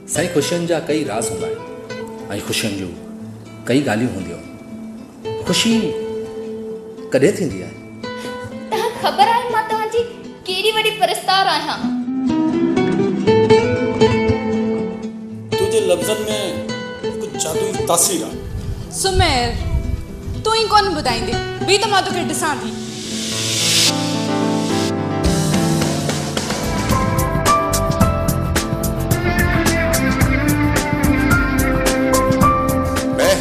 साईं ख़ुशियुनि जा कई राज़ हूंदा आहिनि ऐं ख़ुशियुनि जूं कई ॻाल्हियूं हूंदियूं। ख़ुशी कॾहिं थींदी आहे? तव्हां ख़बर आहे मां तव्हांजी केॾी वॾी परस्तार आहियां। तुझे लफ़्ज़नि में कुझु जादुई तासीर आहे। सुमेर तूं ही कोन ॿुधाईंदे बि त मां तोखे ॾिसां थी। मैं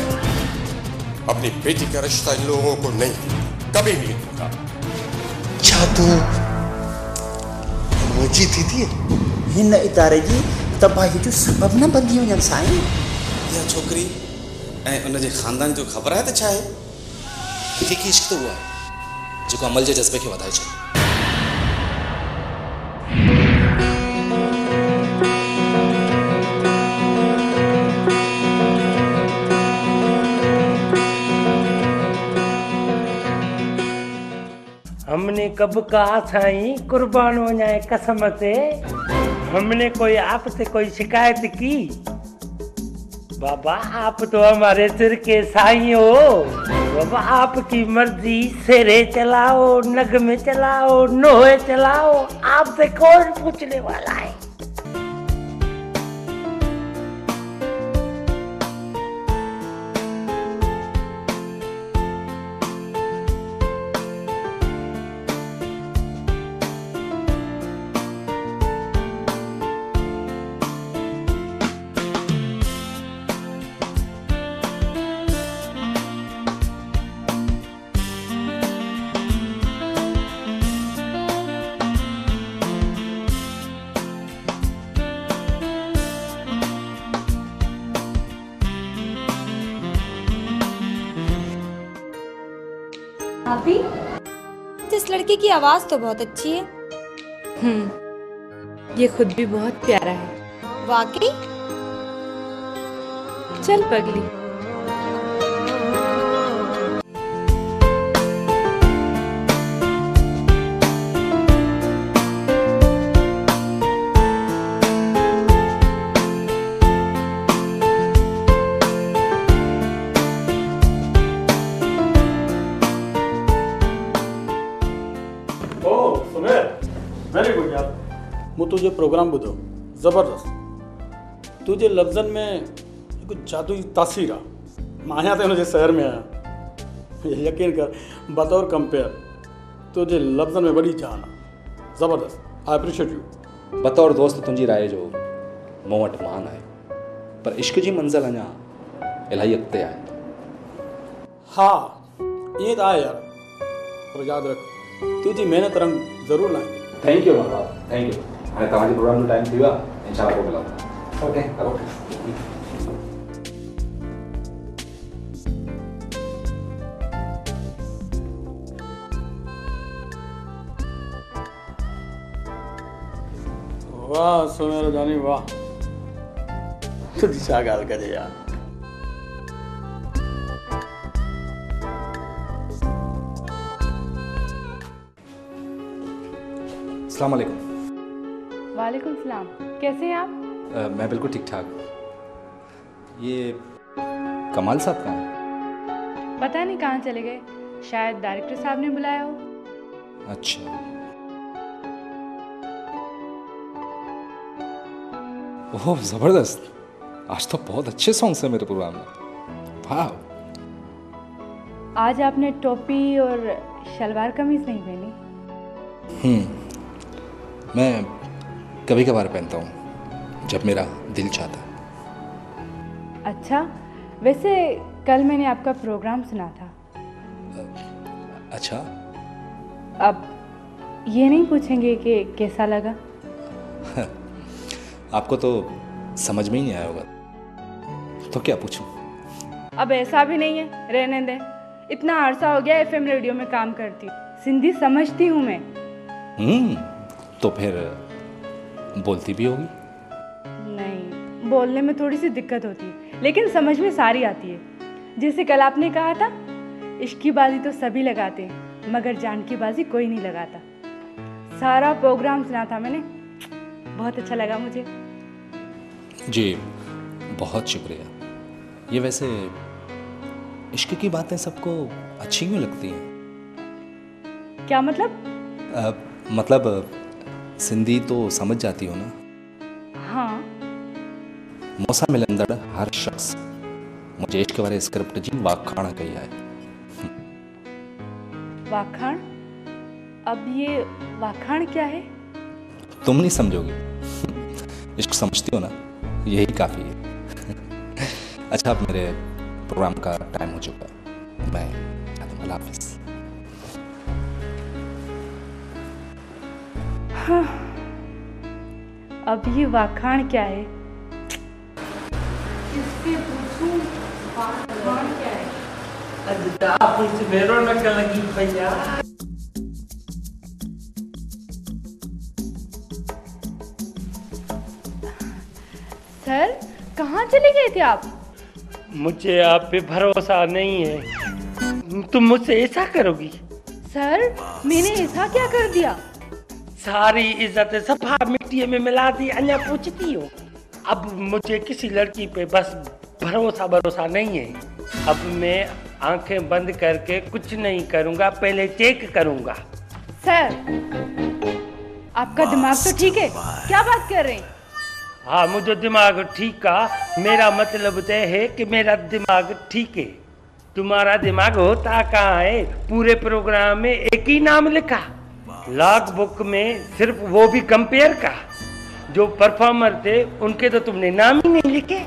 अपनी बेटी का रिश्ता इन लोगों को नहीं, कभी नहीं दूंगा। जादू मुंहिंजी दीदी हिन इदारे जी तबाही जो सबब न बंदी वञनि साईं। इहा छोकिरी ऐं उनजे ख़ानदान जो ख़बर आहे त छा आहे? हक़ीक़ी इश्क त उहो आहे जेको अमल जे जज़्बे खे वधाए छॾे। हमने कब कहा साईं कुर्बान हो जाए कसम से, हमने कोई आपसे कोई शिकायत की? बाबा आप तो हमारे सिर के साईं हो। बाबा आपकी मर्जी, सेरे चलाओ, नग में चलाओ, नोहे चलाओ, आपसे कौन पूछने वाला है? भाभी, इस लड़के की आवाज तो बहुत अच्छी है। ये खुद भी बहुत प्यारा है। वाकई? चल पगली। वेरी गुड यार। मूं तुंहिंजो प्रोग्राम ॿुधो, ज़बरदस्त। तुंहिंजे लफ़्ज़नि में कुझु जादुई तासीर आहे। मां आहियां त हुनजे शहर में आहियां। यकीन कर, बतौर कंपेयर तुंहिंजे लफ़्ज़नि में वॾी जान आहे। ज़बरदस्त। I appreciate you. बतौर दोस्त तुंहिंजी राय जो मूं वटि मान आहे, पर इश्क जी मंज़िल अञा इलाही अॻिते आहे। हा ईअं त आहे यार, पर यादि रख तुंहिंजी महिनत रंग ज़रूरु लाहींदी। थैंक यू बाबा, थैंक यू। हाणे तव्हांजे प्रोग्राम जो टाइम थी वियो आहे, इंशाल्लाह पोइ मिलंदा। Okay okay. वाह सुमेर जानी वाह, तुझी छा ॻाल्हि कजे यार। अस्सलाम वालेकुम। वालेकुम सलाम। कैसे हैं आप? मैं बिल्कुल ठीक ठाक। ये कमाल साहब कहाँ हैं? पता नहीं कहाँ चले गए, शायद डायरेक्टर साहब ने बुलाया हो। अच्छा। ओह ज़बरदस्त, आज तो बहुत अच्छे सॉन्ग्स हैं मेरे प्रोग्राम में। वाह। आज आपने टोपी और शलवार कमीज नहीं पहनी। मैं कभी कभार पहनता हूँ जब मेरा दिल चाहता है। अच्छा, वैसे कल मैंने आपका प्रोग्राम सुना था। अच्छा। अब ये नहीं पूछेंगे कि कैसा लगा? आपको तो समझ में ही नहीं आया होगा, तो क्या पूछूं? अब ऐसा भी नहीं है, रहने दें। इतना अरसा हो गया एफएम रेडियो में काम करती हूँ, सिंधी समझती हूँ मैं। तो फिर बोलती भी होगी? नहीं, बोलने में थोड़ी सी दिक्कत होती है, लेकिन समझ में सारी आती है। जैसे कल आपने कहा था, इश्क की बाजी तो सभी लगाते हैं मगर जान की बाजी कोई नहीं लगाता। सारा प्रोग्राम सुना था मैंने, बहुत अच्छा लगा मुझे। जी बहुत शुक्रिया। ये वैसे इश्क की बातें सबको अच्छी क्यों लगती हैं? क्या मतलब? मतलब सिंधी तो समझ जाती हो ना। हाँ। मौसा मिलंदड़ हर शख्स मुझे इश्क वारे स्क्रिप्ट जी वाखाण कई है। वाखाण? अब ये वाखाण क्या है? तुम नहीं समझोगे, इश्क समझती हो ना, यही काफ़ी है। अच्छा, अब मेरे प्रोग्राम का टाइम हो चुका है, मैं जाता हूं। अल्लाह हाफिज़। हाँ, अब ये वाखाण क्या है? किससे पूछूं वाखाण क्या है? मेरो नक लगी भैया। सर, कहाँ चले गए थे आप? मुझे आप पे भरोसा नहीं है। तुम मुझसे ऐसा करोगी? सर, मैंने ऐसा क्या कर दिया? सारी इज्जत सफा मिट्टी में मिला दी, अन्या पूछती हो। अब मुझे किसी लड़की पे बस भरोसा नहीं है। अब मैं आंखें बंद करके कुछ नहीं करूंगा, पहले चेक करूंगा। सर, आपका दिमाग तो ठीक है? क्या बात कर रहे हैं? हाँ, मुझे दिमाग ठीक का मेरा मतलब तय है कि मेरा दिमाग ठीक है। तुम्हारा दिमाग होता कहाँ है? पूरे प्रोग्राम में एक ही नाम लिखा, लॉग बुक में सिर्फ वो भी कंपेयर का। जो परफॉर्मर थे उनके तो तुमने नाम ही नहीं लिखे,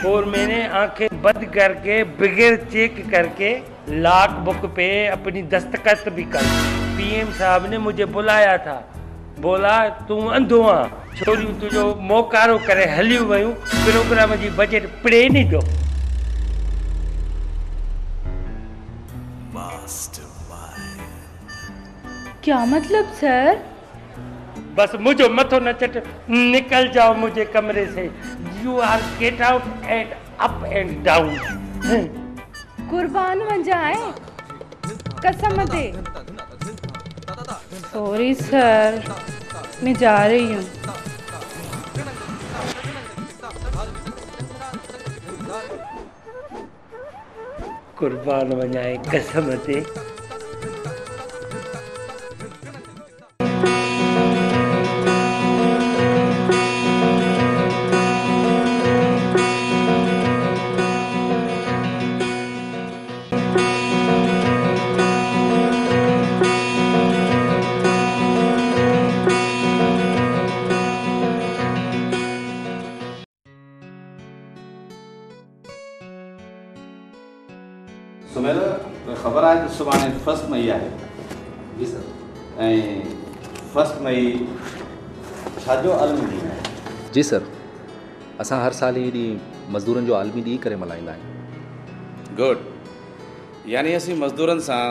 और मैंने आंखें बंद करके बगैर चेक करके लॉग बुक पे अपनी दस्तखत भी कर। पीएम साहब ने मुझे बुलाया था, बोला तू अंधो आ, छोरी तुझो मोकारो करे हलियूं वयूं, प्रोग्राम जी बजट पड़े नहीं दो। क्या मतलब सर? बस मुझे मथो न चट, निकल जाओ मुझे कमरे से। You are get out and up and down. कुर्बान बन जाए, कसम दे। सॉरी सर, मैं जा रही हूँ। कुर्बान बन जाए, कसम दे। सुमेर, ख़बर आहे त सुभाणे 1 मई आहे। जी सर। ऐं 1 मई छाजो आलमी ॾींहुं आहे? जी सर, असां हर साल ही ॾींहुं मज़दूरनि जो आलमी ॾींहुं करे मल्हाईंदा आहियूं। गुड, यानी असीं मज़दूरनि सां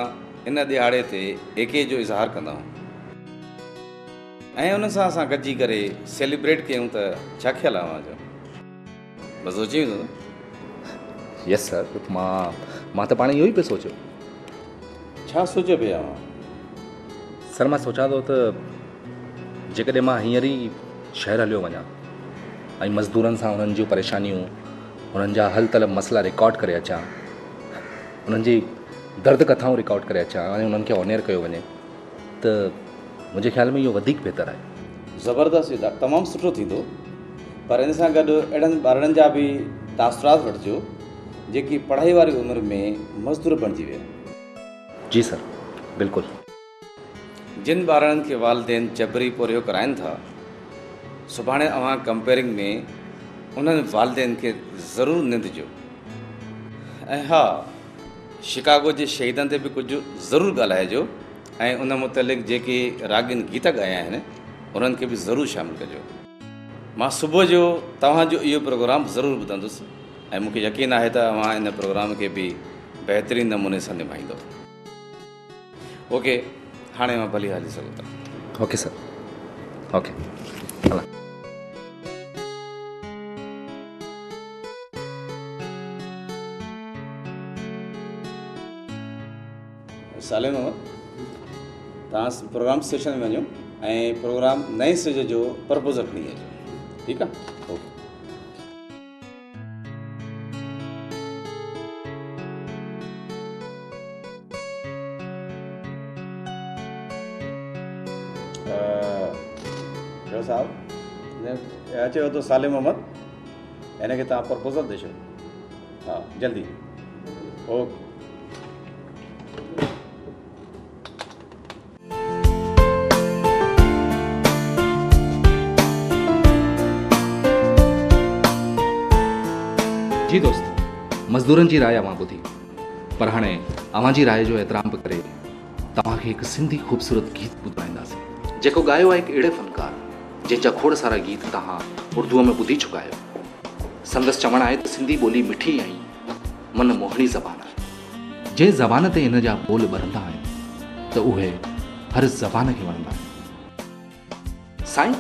इन ॾिहाड़े ते एके जो इज़हार कंदा आहियूं ऐं उन्हनि सां असां गॾिजी करे सेलिब्रेट कयूं त छा ख़्यालु आहे अव्हांजो? बसि सोची वेंदो न? यस सर, मां त पाण इहो ई पियो सोचियो। छा सोचियो पिया अव्हां? सर, मां सोचां थो त जेकॾहिं मां हींअर ई शहर हलियो वञा ऐं मज़दूरनि सां उन्हनि जूं परेशानियूं, उन्हनि जा हल तलब मसइला रिकॉर्ड करे अचां, उन्हनि जी दर्द कथाऊं रिकॉर्ड करे अचां ऐं उन्हनि खे ऑनर कयो वञे, त मुंहिंजे ख़्याल में इहो वधीक बहितर आहे। ज़बरदस्त, तमामु सुठो थींदो। पर इन सां गॾु अहिड़नि ॿारनि जा बि तासुरात वठिजो जेकी पढ़ाई वारी उमिरि में मज़दूर बणिजी विया। जी सर, बिल्कुलु। जिन ॿारनि खे वालिदेन जबरी पोरियो कराइनि था, सुभाणे अव्हां कंपेयरिंग में उन्हनि वालिदेन खे ज़रूरु निंदिजो। ऐं हा, शिकागो जे शहीदनि ते बि कुझु ज़रूरु ॻाल्हाइजो ऐं उन मुतलिक़ जेके रागिन गीत ॻाया आहिनि उन्हनि खे बि ज़रूरु शामिलु कजो। मां सुबुह जो तव्हांजो इहो प्रोग्राम ज़रूरु ॿुधंदुसि ऐं मूंखे यकीन आहे त अव्हां इन प्रोग्राम खे बि बहितरीन नमूने सां निभाईंदो। ओके, हाणे मां भली हली सघूं था। Okay sir, okay. हला। सालिम अहमद, तव्हां प्रोग्राम स्टेशन में वञो ऐं प्रोग्राम नए सिज जो प्रपोज़ल खणी अचो, ठीकु आहे? ओके। चलो साहब अचे तो सालिम अहमद इनके तव्हां प्रपोजल दे छो हाँ जल्दी ओके जी दोस्त मज़दूरनि जी राय अवां ॿुधी पर हाणे अवां जी राय जो एतिराम करे तव्हांखे हिकु सिंधी ख़ूबसूरत गीत ॿुधाईंदासीं जेको ॻायो आहे हिकु अहिड़े फनकार जंहिंजा खोड़ सारा गीत तव्हां उर्दूअ में ॿुधी चुका आहियो। संदसि चवणु आहे त सिंधी ॿोली मिठी ऐं मन मोहिणी ज़बान आहे। जंहिं ज़बान ते इन जा ॿोल ॿरंदा आहिनि त उहे हर ज़बान खे वणंदा आहिनि। साईं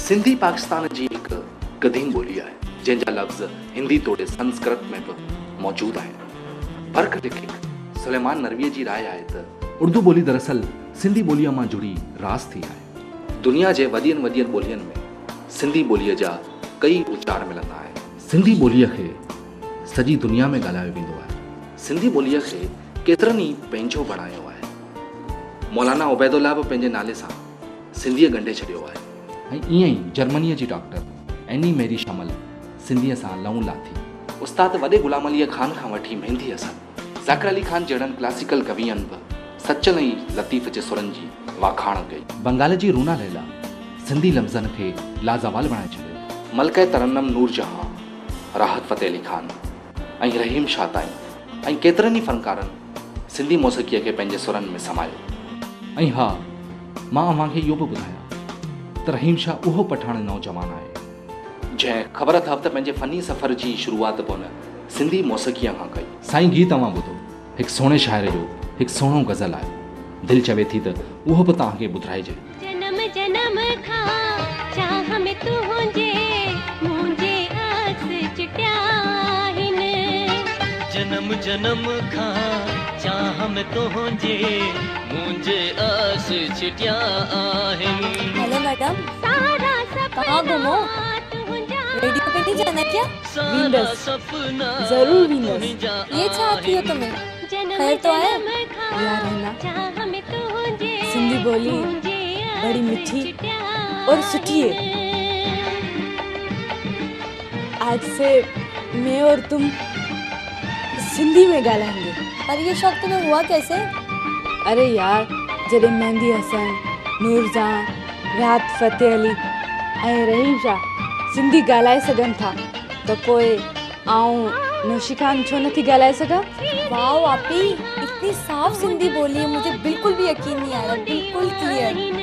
सिंधी पाकिस्तान जी हिकु क़दीम ॿोली आहे जंहिंजा लफ़्ज़ हिंदी तोड़े संस्कृत में बि मौजूदु आहिनि। फ़र्क़ु लिखिक सुलेमान नरवीअ जी राय आहे त उर्दू ॿोली दरअसल सिंधी ॿोलीअ मां जुड़ी रास थी आहे। दुनिया जे वॾियुनि ॿोलियुनि में सिंधी ॿोलीअ जा कई उचार मिलंदा आहिनि। सिंधी ॿोलीअ खे सॼी दुनिया में ॻाल्हायो वेंदो आहे। सिंधी ॿोलीअ खे केतिरनि ई पंहिंजो बणायो आहे। मौलाना उबैदुल्लाह बि पंहिंजे नाले सां सिंधीअ ॻंढे छॾियो आहे ऐं ईअं ई जर्मनीअ जी डॉक्टर एनी मैरी शमल सिंधीअ सां लहूं लाथी। उस्ताद वॾे गुलाम अली ख़ान खां वठी मेहंदी हसन ज़ाकिर अली ख़ान जहिड़नि क्लासिकल कवियनि बि सचल ऐं लतीफ़ जे सुरनि जी वाखाण कई। बंगाल जी रूना लैला सिंधी लफ़्ज़नि खे लाज़वाल बणाए छॾियो। मलका तरन्नम नूर जहां राहत फ़तेह अली ख़ान ऐं रहीम शाह ताईं ऐं केतिरनि ई फ़नकारनि सिंधी मौसीक़ीअ खे पंहिंजे सुरनि में समायो। ऐं हा मां अव्हांखे इहो बि ॿुधायां त रहीम शाह उहो पठाण नौजवान आहे जंहिं ख़बर अथव त पंहिंजे फ़नी सफ़र जी शुरूआति पोइ सिंधी मौसीक़ीअ खां कई। साईं गीत तव्हां ॿुधो हिकु सुहिणे शाइर जो हिकु सुहिणो गज़ल आहे। दिलि चवे थी त उहो बि तव्हांखे ॿुधाइजे। जन्म जन्म खां चाह में तू हुजे मुंहिंजे आस चिटिया आहिनि। जन्म जन्म खां चाह में तू हुजे मुंहिंजे आस चिटिया आहिनि। हेलो मैडम कहाँ घूमो रेडियो पे नहीं जाना क्या? वीनस जरूर वीनस। ये चाहती हो तुम्हें खैर तो आया यार है ना सिंधी बोली बड़ी मीठी और सुठी है। आज से मैं और तुम सिंधी में गालाएंगे। पर ये शौक तुम्हें हुआ कैसे? अरे यार जॾहिं मेहंदी हसन नूरजहां राहत फ़तेह अली ऐं रहीम शाह सिंधी ॻाल्हाए सघनि था त पोइ आऊं नौशी ख़ान छो नथी ॻाल्हाए सघां? वाओ आपी इतनी साफ सिंधी बोली है मुझे बिल्कुल भी यकीन नहीं आ रहा। बिल्कुल क्लियर।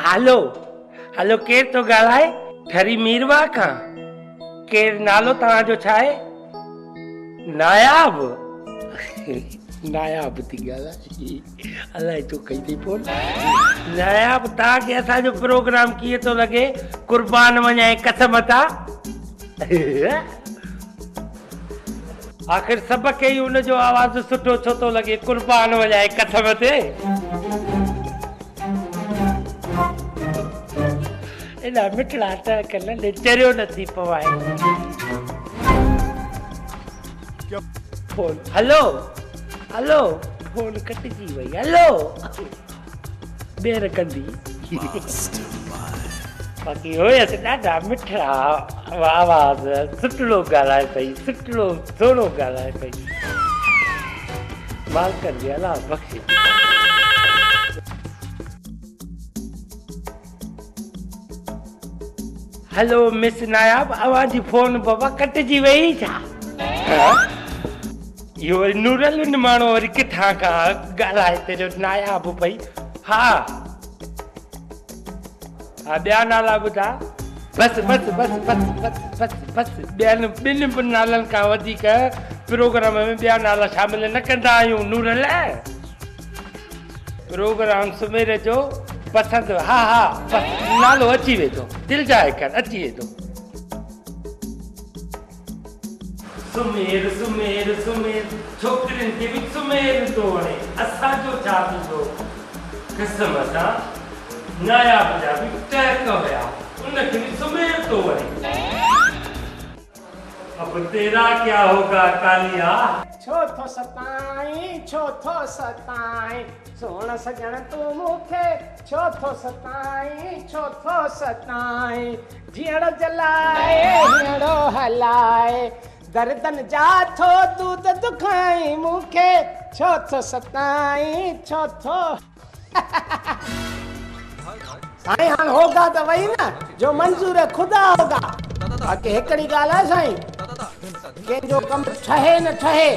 हलो हलो केरु थो ॻाल्हाए? ठरी मीरवा खां। केरु नालो तव्हांजो छा आहे? नायाब नायाब थी ॻाल्हाए अलाए छो कई थी फोन। नायाब तव्हांखे असांजो प्रोग्राम कीअं थो लॻे? कुर्बान वञाए कसम था। आख़िर सभ खे ई उनजो आवाज़ सुठो छो थो लॻे? कुर्बान वञाए कसम ते। एॾा मिठड़ा टकल चरियो नथी पवाए। फोन हलो हलो फोन कटिजी वई। हलो ॿेर कंदी बाक़ी हुयसि ॾाढा मिठड़ा आवाज़ सुठो ॻाल्हाए पई सुठो सुहिणो ॻाल्हाए पई। मालकनि जी अलाह बख़्शे। हेलो मिस नायाब अवांजी फोन बाबा कटिजी वई छा? इहो वरी नूरल माण्हू वरी किथां खां ॻाल्हाए तेरो नायाब पई। हा हा ॿिया नाला ॿुधा। बसि बसि बसि बसि बसि बसि बसि ॿियनि ॿिनि नालनि खां वधीक प्रोग्राम में ॿिया नाला शामिल न कंदा आहियूं। नूरल प्रोग्राम सुमेर जो पसंदि। हा हा बसि नालो अची वेंदो दिलि जाए कर अची वेंदो। सुमेर सुमेर सुमेर छोकिरियुनि खे बि सुमेर थो वणे असांजो छा थींदो क़िस्म सां नायाब जा बि टहक हुया उनखे बि सुमेर थो वणे अब तेरा क्या होगा कालिया छो थो सताई छो थो सताई सोण सजण तू मूंखे छो थो सताई छो थो सताई जीअण जलाए हीअड़ो हलाए दर्दन जा थो दूध दुखाई मूंखे छो थो सताई छो थो साईं हाणे होगा त वही न जो मंज़ूर है खुदा होगा बाक़ी हिकिड़ी ॻाल्हि आहे साईं कंहिंजो कमु ठहे न ठहे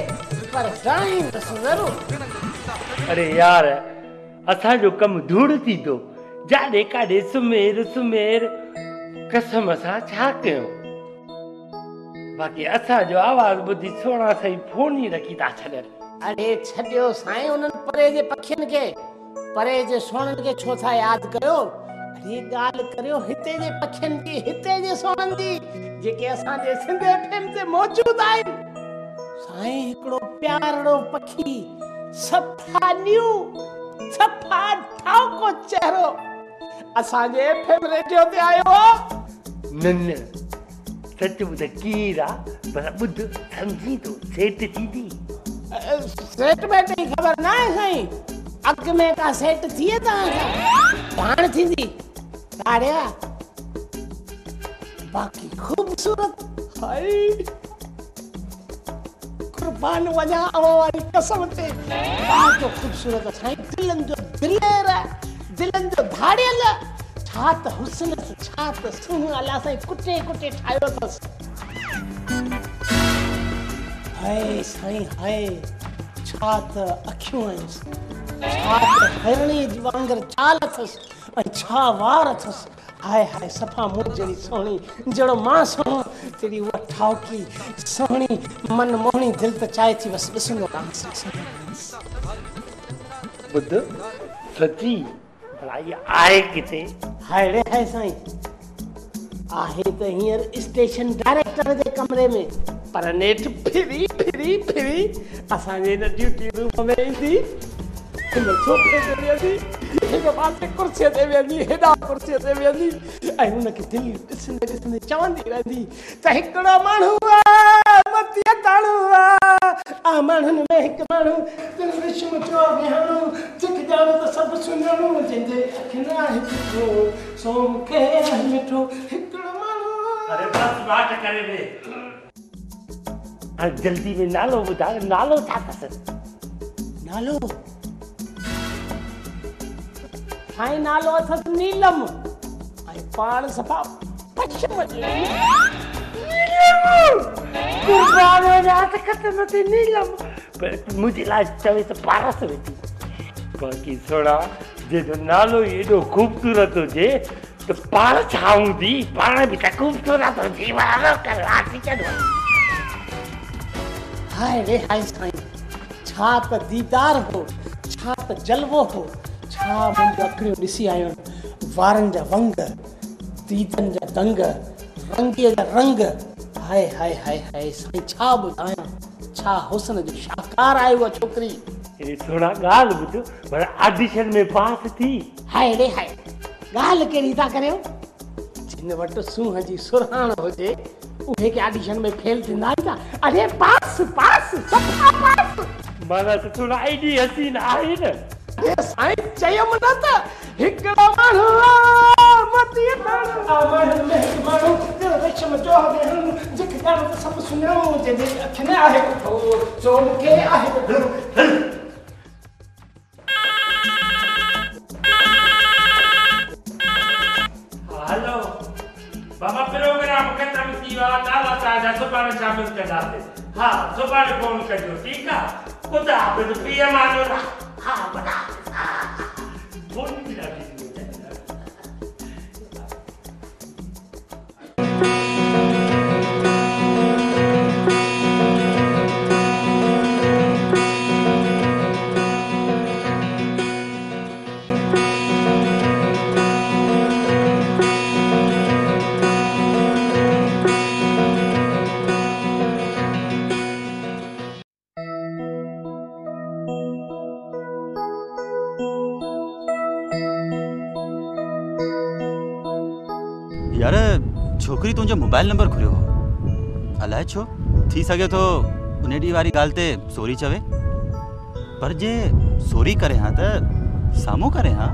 पर ठाहींदसि ज़रूरु अरे यार असांजो कमु धूड़ थींदो जाॾे काॾे सुमेर सुमेर कसम सां छा कयूं बाक़ी असांजो आवाज़ ॿुधी सोणा साईं फोन ई रखी था छॾनि अरे छॾियो साईं उन्हनि परे जे पखियुनि खे परे जे सोणनि खे छो था यादि कयो अरे ॻाल्हि करियो हिते जे पखियुनि जी हिते जे सोणनि जी जेके असांजे सिंध एफएम ते मौजूद आहिनि साईं हिकिड़ो प्यारो पखी सफ़ा न्यू सफ़ा ठाउको चेहरो असांजे एफएम रेडियो ते आयो न सच ॿुध कीर आहे पर ॿुध सम्झी थो सेठ थींदी सेठ बेट जी ख़बर न आहे साईं अॻ में का सेठ थिए तव्हांखां पाण थींदी साड़िया बाक़ी खूबसूरत हाय कुर्बान वञा अवां वारी कसम ते ॾाढो खूबसूरत साईं दिलनि जो दिलेर दिलनि जो धाड़ियल छा त हुस्न छा त सुहिणो अलाह साईं कुटे कुटे ठाहियो अथसि हाय साईं हाय छा त अखियूं आहिनि छा त हिरणी वांगुरु चाल अथसि ऐं छा वार अथसि हाय हाय सफ़ा मूं जहिड़ी सोहणी जहिड़ो मां सोहणो तहिड़ी उहा ठाउकी सोहणी मन मोहणी दिलि त चाहे थी बसि ॾिसंदो ॿुध सची भला इहा आहे किथे हाय रे हाय साईं आहे त हींअर स्टेशन डायरेक्टर जे कमरे में पर नेठ फिरी फिरी फिरी असांजे हिन ड्यूटी रूम में ईंदी हिन सोफे ते वेहंदी हिन पासे कुर्सीअ ते वेहंदी हेॾा कुर्सीअ ते वेहंदी ऐं हुनखे दिलि ॾिसंदे ॾिसंदे चवंदी रहंदी त हिकिड़ो माण्हू आहे मतीअ ताणू आहे आ माण्हुनि में हिकु माण्हू दिलि विषम चो विहाणो जिक ॼाणो त सभु सुञाणो जंहिंजे अखियुनि आहे मिठो सो मूंखे आहे मिठो हिकिड़ो माण्हू अरे बस बात करे दे हाणे जल्दी में नालो ॿुधाए नालो छा अथसि नालो साईं नालो अथसि नीलम ऐं पाण सफ़ा पश्चिम कुर्बान रात ख़तम थी नीलम पर मुंहिंजे लाइ चवे त पारस वेठी बाक़ी सोड़ा जंहिंजो नालो ई एॾो ख़ूबसूरत हुजे त पाण छा हूंदी पाण बि त ख़ूबसूरत हुजे वारो कर राति चढ़ो हाय रे हाय साईं छा त दीदार हो छा त जलवो हो छा मुंहिंजो अखियूं ॾिसी आहियूं वारनि जा वंग दीदनि जा दंग रंगीअ जा रंग हाय हाय हाय हाय साईं छा ॿुधायां छा हुस्न जो शाहकार आहे उहा छोकिरी अरे सोना ॻाल्हि ॿुध पर ऑडिशन में पास थी हाय रे हाय ॻाल्हि कहिड़ी था करियो जिन वटि सूंहं जी सुरहाण हुजे उहे के ऑडिशन में फेल थींदा आहिनि छा अरे पास पास सफ़ा पास माना त थोरा एॾी हसीन आहे न अरे साईं चयमि न त हिकिड़ो माण्हू मतीअ ताणू माण्हू में हिकु माण्हू दिलि विषम चो विहाणो जिक ॼाणो त सभु सुञाणो जंहिंजे अखियुनि आहे मिठो सो मूंखे आहे मिठो हेलो बाबा प्रोग्राम ख़तम थी वियो आहे नाला तव्हांजा सुभाणे शामिल कंदासीं हा सुभाणे फोन कजो ठीकु आहे ख़ुदा हाफ़िज़ पीउ मानो हा बड़ा फोन बि ॾाढी यार छोकरी तुंहिंजो मोबाइल नंबर घुरियो हो अलाए छो थी सके तो उन ॾींहुं वारी ॻाल्हि ते सॉरी चवे पर जे सॉरी करे हाँ त साम्हूं करे हाँ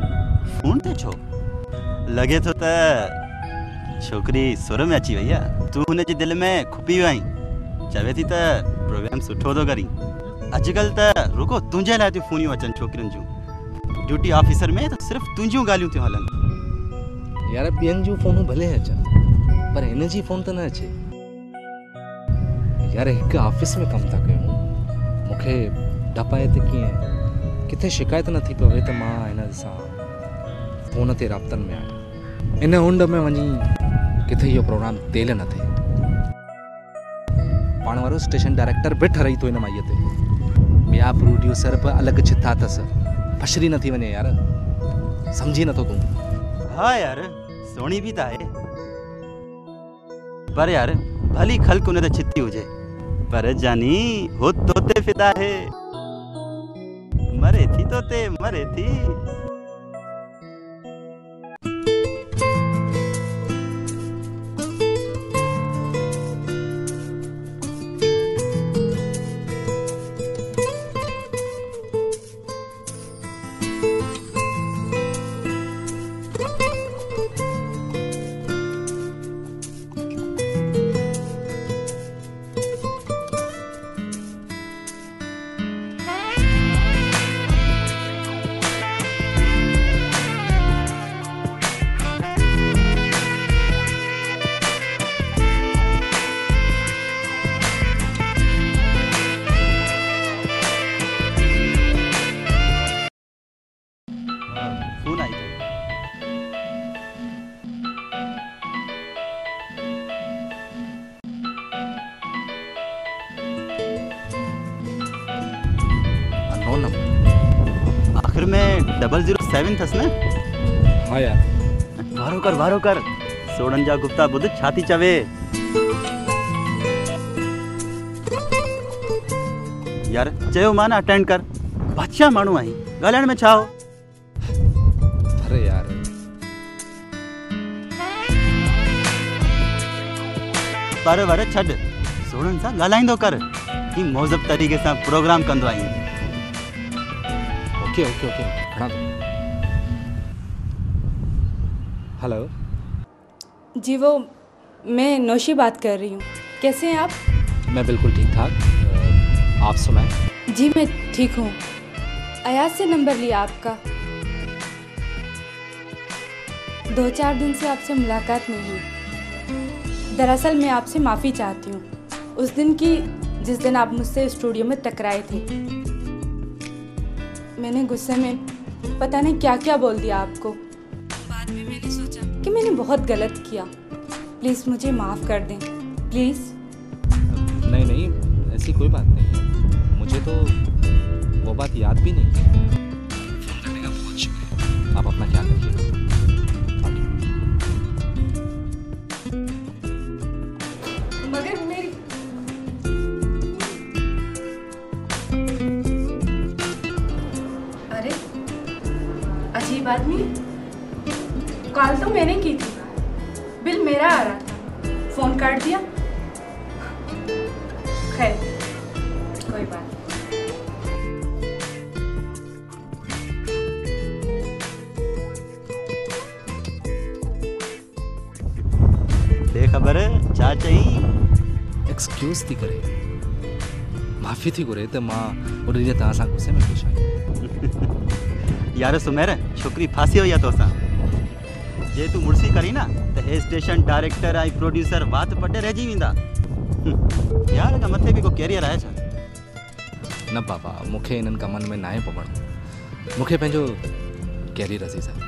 फोन ते छो लगे तो त छोकरी सुर में अची वई आहे तू हुन जे दिल में खुपी वियो आहीं चवे थी त प्रोग्राम सुठो थो करी अॼुकल्ह त रुको तुंहिंजे लाइ थियूं फोनियूं अचनि छोकिरियुनि जूं ड्यूटी ऑफिसर में तो सिर्फ तुंहिंजियूं ॻाल्हियूं थियूं हलनि यार ॿियनि जूं फोनूं भले अचनि पर हिन जी फोन त न अचे यार हिकु ऑफिस में कमु था कयूं मूंखे डप आहे त कीअं किथे शिकायत न थी पवे त मां हिन सां फोन ते राब्तनि में आहियां इन हुंड में वञी किथे इहो प्रोग्राम तेल न थिए पाण वारो स्टेशन डायरेक्टर बि ठरई थो हिन माईअ ते ॿिया प्रोड्यूसर बि अलॻि छिथा अथसि फशरी न थी वञे यार समझी नथो तूं हाँ यार सोनी भी था है पर यार भली खल्क उन्हें तो छिती हुजे पर जानी हो तोते फिदा है मरे थी तोते मरे थी फोन आई थी अननोन नंबर आखिर में 007 थस न हाँ यार वारो कर सोड़न जा गुप्ता बुध छाती चवे यार चयो माना अटेंड कर बादशाह मानू आई गालण में छाओ अरे यार पर वर छड सोड़न सा गालाइंदो कर ई मौजब तरीके से प्रोग्राम कंदो आई ओके खड़ा दो हेलो जी वो मैं नौशी बात कर रही हूँ कैसे हैं आप मैं बिल्कुल ठीक ठाक आप सुनाएं जी मैं ठीक हूँ अयाज से नंबर लिया आपका 2-4 दिन से आपसे मुलाकात नहीं हुई दरअसल मैं आपसे माफ़ी चाहती हूँ उस दिन की जिस दिन आप मुझसे स्टूडियो में टकराए थे मैंने गुस्से में पता नहीं क्या क्या बोल दिया आपको बाद में मैंने सोचा कि मैंने बहुत गलत किया प्लीज़ मुझे माफ़ कर दें प्लीज़ नहीं ऐसी कोई बात नहीं है मुझे तो वो बात याद भी नहीं है फोन करने का बहुत शुक्रिया आप अपना ख्याल रखिए मगर मेरी अरे अजीब आदमी कॉल तो मैंने की थी बिल मेरा आ रहा था फोन काट दिया खैर कोई बात खबर छा चई एक्सक्यूज़ थी करे माफ़ी थी घुरे त मां उन ॾींहुं तव्हां सां गुस्से में पेश आहियां यार सुमेर छोकरी फांसी हुई आहे तोसां जे तूं मुड़सी करी ना त हे स्टेशन डायरेक्टर ऐं प्रोड्यूसर वात पटे रहिजी वेंदा यार का मथे बि को कैरियर आहे छा न बाबा मूंखे इन्हनि कमनि में नाहे पवणो मूंखे पंहिंजो कैरियर अज़ीज़ आहे